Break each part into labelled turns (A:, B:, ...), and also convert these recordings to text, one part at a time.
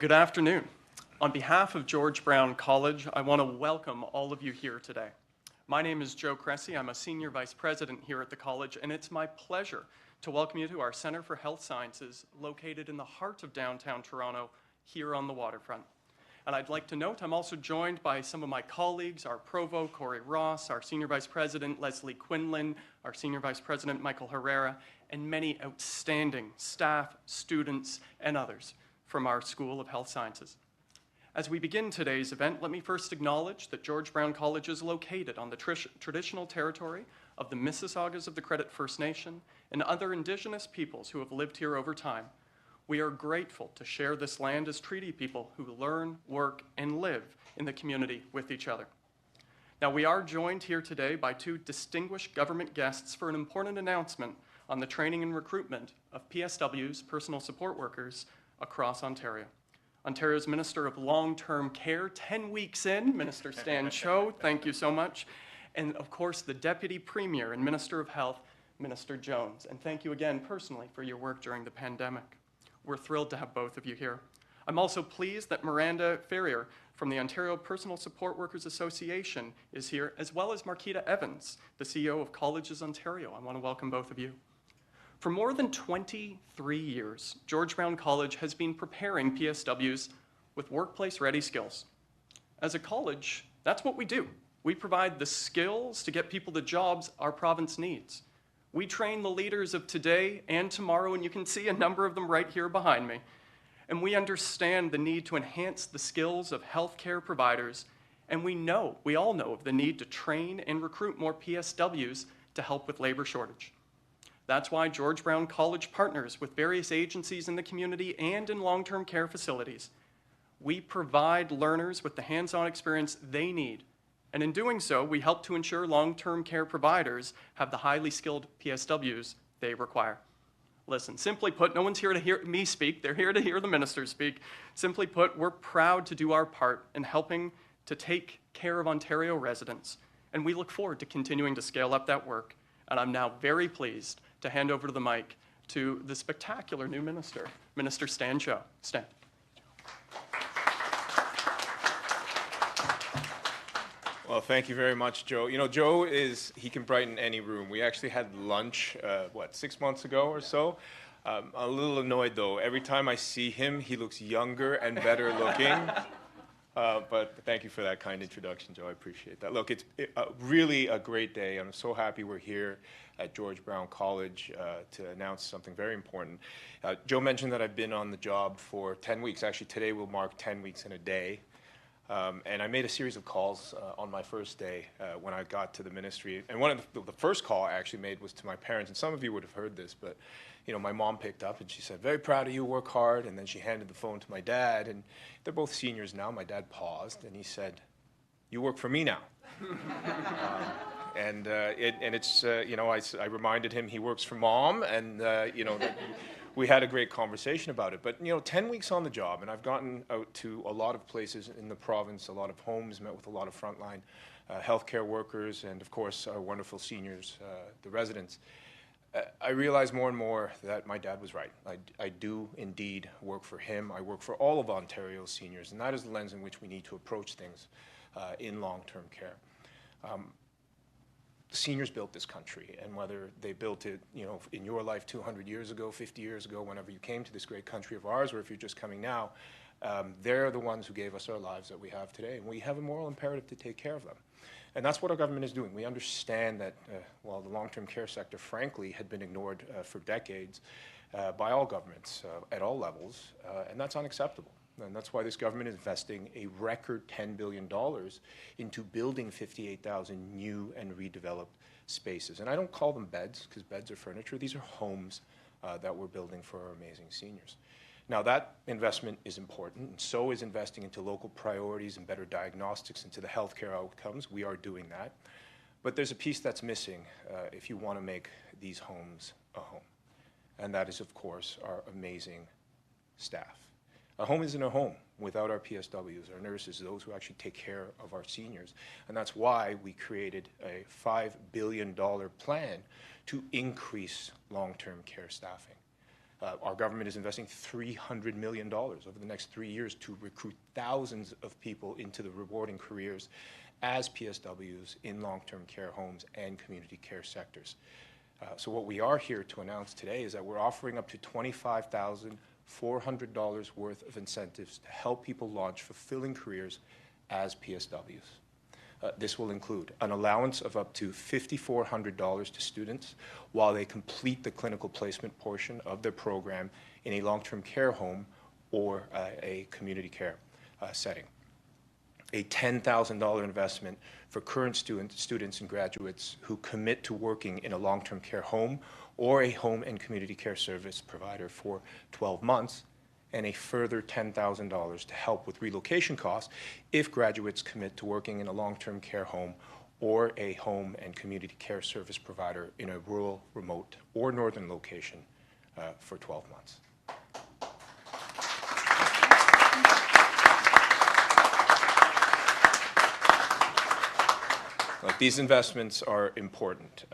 A: Good afternoon. On behalf of George Brown College, I want to welcome all of you here today. My name is Joe Cressy. I'm a senior vice president here at the college, and it's my pleasure to welcome you to our Center for Health Sciences located in the heart of downtown Toronto here on the waterfront. And I'd like to note I'm also joined by some of my colleagues, our Provost, Corey Ross, our Senior Vice President, Leslie Quinlan, our Senior Vice President, Michael Herrera, and many outstanding staff, students, and others from our School of Health Sciences. As we begin today's event, let me first acknowledge that George Brown College is located on the traditional territory of the Mississaugas of the Credit First Nation and other Indigenous peoples who have lived here over time. We are grateful to share this land as treaty people who learn, work, and live in the community with each other. Now, we are joined here today by two distinguished government guests for an important announcement on the training and recruitment of PSWs, personal support workers, across Ontario. Ontario's Minister of Long-Term Care, 10 weeks in, Minister Stan Cho, thank you so much. And of course, the Deputy Premier and Minister of Health, Minister Jones. And thank you again personally for your work during the pandemic. We're thrilled to have both of you here. I'm also pleased that Miranda Ferrier from the Ontario Personal Support Workers Association is here, as well as Marquita Evans, the CEO of Colleges Ontario. I want to welcome both of you. For more than 23 years, George Brown College has been preparing PSWs with workplace-ready skills. As a college, that's what we do. We provide the skills to get people the jobs our province needs. We train the leaders of today and tomorrow, and you can see a number of them right here behind me. And we understand the need to enhance the skills of healthcare providers, and we all know of the need to train and recruit more PSWs to help with labor shortage. That's why George Brown College partners with various agencies in the community and in long-term care facilities. We provide learners with the hands-on experience they need, and in doing so, we help to ensure long-term care providers have the highly skilled PSWs they require. Listen, simply put, no one's here to hear me speak, they're here to hear the minister speak. Simply put, we're proud to do our part in helping to take care of Ontario residents, and we look forward to continuing to scale up that work. And I'm now very pleased to hand over to the mic to the spectacular new minister, Minister Stan Cho. Stan.
B: Well, thank you very much, Joe. You know, Joe he can brighten any room. We actually had lunch, 6 months ago or so. I'm a little annoyed, though. Every time I see him, he looks younger and better looking. But thank you for that kind introduction, Joe. I appreciate that. Look, it's really a great day. I'm so happy we're here at George Brown College to announce something very important. Joe mentioned that I've been on the job for 10 weeks. Actually, today will mark 10 weeks in a day. And I made a series of calls on my first day when I got to the ministry. And one of the first call I actually made was to my parents. And some of you would have heard this, but you know, my mom picked up and she said, "Very proud of you, work hard." And then she handed the phone to my dad, and they're both seniors now. My dad paused and he said, "You work for me now." It's you know, I reminded him he works for mom, and you know, we had a great conversation about it. But you know, 10 weeks on the job, and I've gotten out to a lot of places in the province, a lot of homes, met with a lot of frontline healthcare workers, and of course our wonderful seniors, the residents. I realize more and more that my dad was right. I do indeed work for him. I work for all of Ontario's seniors, and that is the lens in which we need to approach things in long-term care. Seniors built this country, and whether they built it, you know, in your life 200 years ago, 50 years ago, whenever you came to this great country of ours, or if you're just coming now, they're the ones who gave us our lives that we have today, and we have a moral imperative to take care of them. And that's what our government is doing. We understand that while the long-term care sector, frankly, had been ignored for decades by all governments at all levels, and that's unacceptable. And that's why this government is investing a record $10 billion into building 58,000 new and redeveloped spaces. And I don't call them beds, because beds are furniture. These are homes that we're building for our amazing seniors. Now, that investment is important, and so is investing into local priorities and better diagnostics into the healthcare outcomes. We are doing that. But there's a piece that's missing if you want to make these homes a home. And that is, of course, our amazing staff. A home isn't a home without our PSWs, our nurses, those who actually take care of our seniors. And that's why we created a $5 billion plan to increase long-term care staffing. Our government is investing $300 million over the next 3 years to recruit thousands of people into the rewarding careers as PSWs in long-term care homes and community care sectors. So what we are here to announce today is that we're offering up to $25,400 worth of incentives to help people launch fulfilling careers as PSWs. This will include an allowance of up to $5,400 to students while they complete the clinical placement portion of their program in a long-term care home or a community care setting. A $10,000 investment for current students and graduates who commit to working in a long-term care home or a home and community care service provider for 12 months, and a further $10,000 to help with relocation costs if graduates commit to working in a long-term care home or a home and community care service provider in a rural, remote, or northern location for 12 months. These investments are important.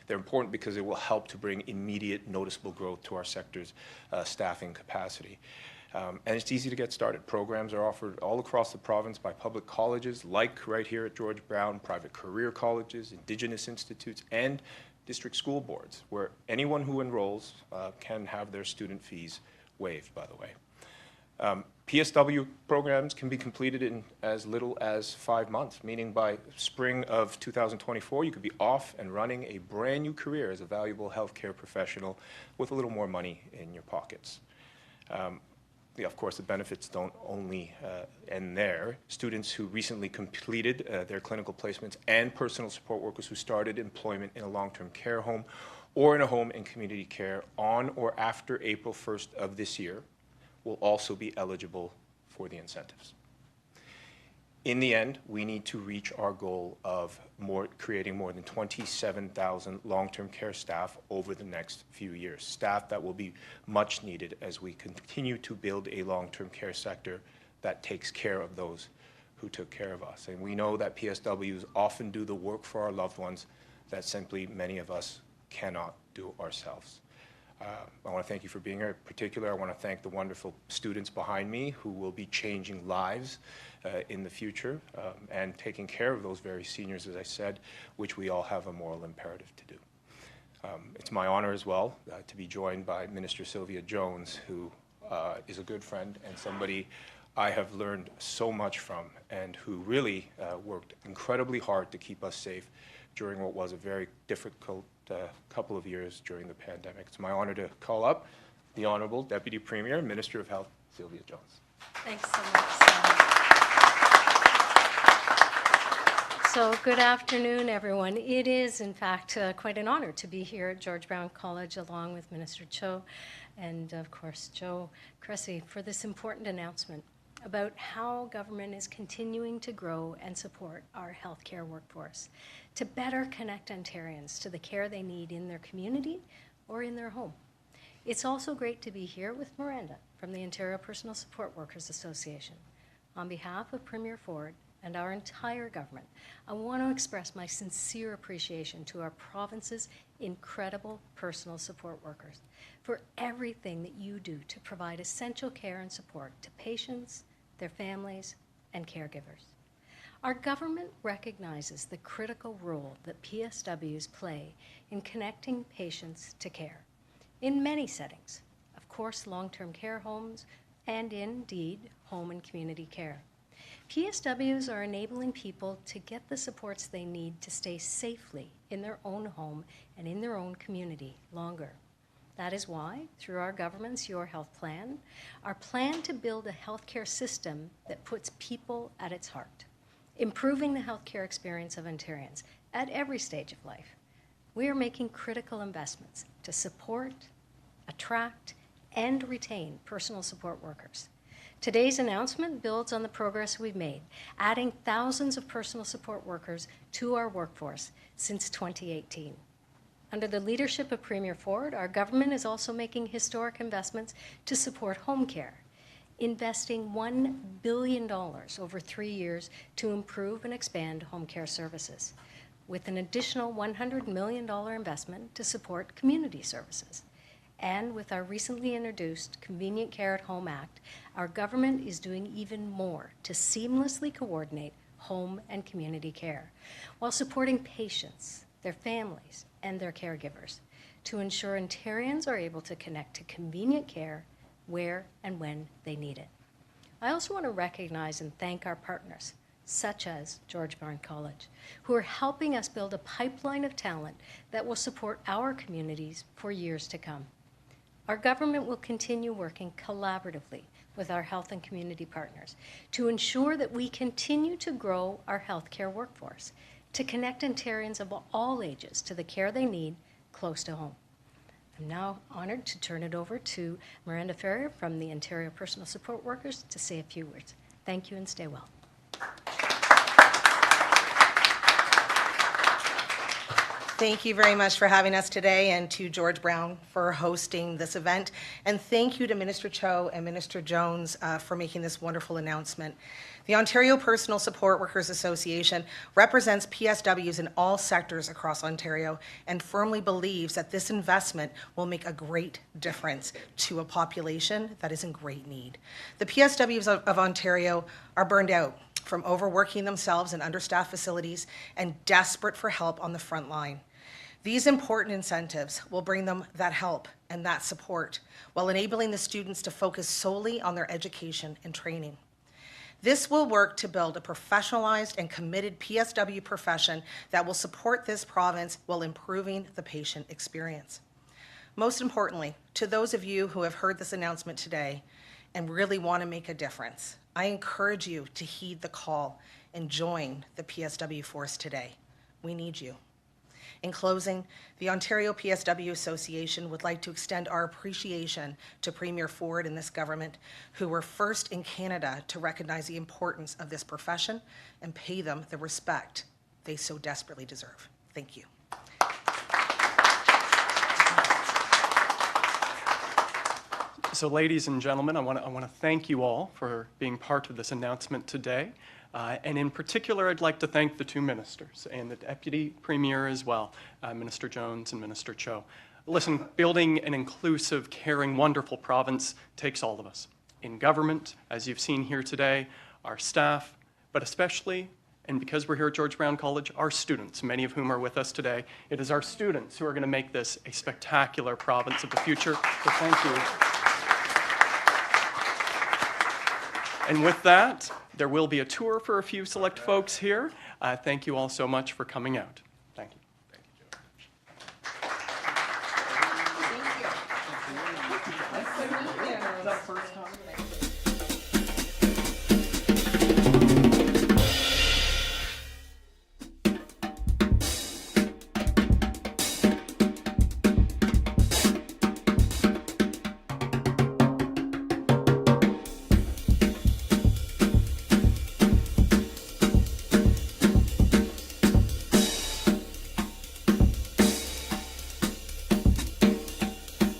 B: They're important because it will help to bring immediate noticeable growth to our sector's staffing capacity. And it's easy to get started. Programs are offered all across the province by public colleges, like right here at George Brown, private career colleges, Indigenous institutes, and district school boards, where anyone who enrolls can have their student fees waived, by the way. PSW programs can be completed in as little as 5 months, meaning by spring of 2024, you could be off and running a brand new career as a valuable healthcare professional with a little more money in your pockets. Of course, the benefits don't only end there. Students who recently completed their clinical placements and personal support workers who started employment in a long-term care home or in a home and community care on or after April 1st of this year will also be eligible for the incentives. In the end, we need to reach our goal of creating more than 27,000 long-term care staff over the next few years, staff that will be much needed as we continue to build a long-term care sector that takes care of those who took care of us. And we know that PSWs often do the work for our loved ones that simply many of us cannot do ourselves. I want to thank you for being here. In particular, I want to thank the wonderful students behind me who will be changing lives in the future and taking care of those very seniors, as I said, which we all have a moral imperative to do. It's my honor as well to be joined by Minister Sylvia Jones, who is a good friend and somebody I have learned so much from, and who really worked incredibly hard to keep us safe during what was a very difficult couple of years during the pandemic. It's my honor to call up the Honourable Deputy Premier, Minister of Health, Sylvia Jones.
C: Thanks so much, Sam. So good afternoon, everyone. It is, in fact, quite an honor to be here at George Brown College along with Minister Cho and, of course, Joe Cressy for this important announcement about how government is continuing to grow and support our healthcare workforce to better connect Ontarians to the care they need in their community or in their home. It's also great to be here with Miranda from the Ontario Personal Support Workers Association. On behalf of Premier Ford and our entire government, I want to express my sincere appreciation to our province's incredible personal support workers for everything that you do to provide essential care and support to patients, their families, and caregivers. Our government recognizes the critical role that PSWs play in connecting patients to care in many settings, of course, long-term care homes, and indeed, home and community care. PSWs are enabling people to get the supports they need to stay safely in their own home and in their own community longer. That is why, through our government's Your Health Plan, our plan to build a healthcare system that puts people at its heart, improving the healthcare experience of Ontarians at every stage of life. We are making critical investments to support, attract, and retain personal support workers. Today's announcement builds on the progress we've made, adding thousands of personal support workers to our workforce since 2018. Under the leadership of Premier Ford, our government is also making historic investments to support home care, investing $1 billion over 3 years to improve and expand home care services, with an additional $100 million investment to support community services, And with our recently introduced Convenient Care at Home Act, our government is doing even more to seamlessly coordinate home and community care while supporting patients, their families, and their caregivers to ensure Ontarians are able to connect to convenient care where and when they need it. I also want to recognize and thank our partners, such as George Brown College, who are helping us build a pipeline of talent that will support our communities for years to come. Our government will continue working collaboratively with our health and community partners to ensure that we continue to grow our healthcare workforce, to connect Ontarians of all ages to the care they need close to home. I'm now honored to turn it over to Miranda Ferrier from the Ontario Personal Support Workers to say a few words. Thank you and stay well.
D: Thank you very much for having us today, and to George Brown for hosting this event. And thank you to Minister Cho and Minister Jones for making this wonderful announcement. The Ontario Personal Support Workers Association represents PSWs in all sectors across Ontario and firmly believes that this investment will make a great difference to a population that is in great need. The PSWs of Ontario are burned out from overworking themselves in understaffed facilities and desperate for help on the front line. These important incentives will bring them that help and that support while enabling the students to focus solely on their education and training. This will work to build a professionalized and committed PSW profession that will support this province while improving the patient experience. Most importantly, to those of you who have heard this announcement today and really want to make a difference, I encourage you to heed the call and join the PSW force today. We need you. In closing, the Ontario PSW Association would like to extend our appreciation to Premier Ford and this government, who were first in Canada to recognize the importance of this profession and pay them the respect they so desperately deserve. Thank you.
A: So ladies and gentlemen, I want to thank you all for being part of this announcement today. And in particular, I'd like to thank the two ministers and the Deputy Premier as well, Minister Jones and Minister Cho. Listen, building an inclusive, caring, wonderful province takes all of us. In government, as you've seen here today, our staff, but especially, and because we're here at George Brown College, our students, many of whom are with us today. It is our students who are going to make this a spectacular province of the future. So thank you. And with that, there will be a tour for a few select folks here. Thank you all so much for coming out. Thank you.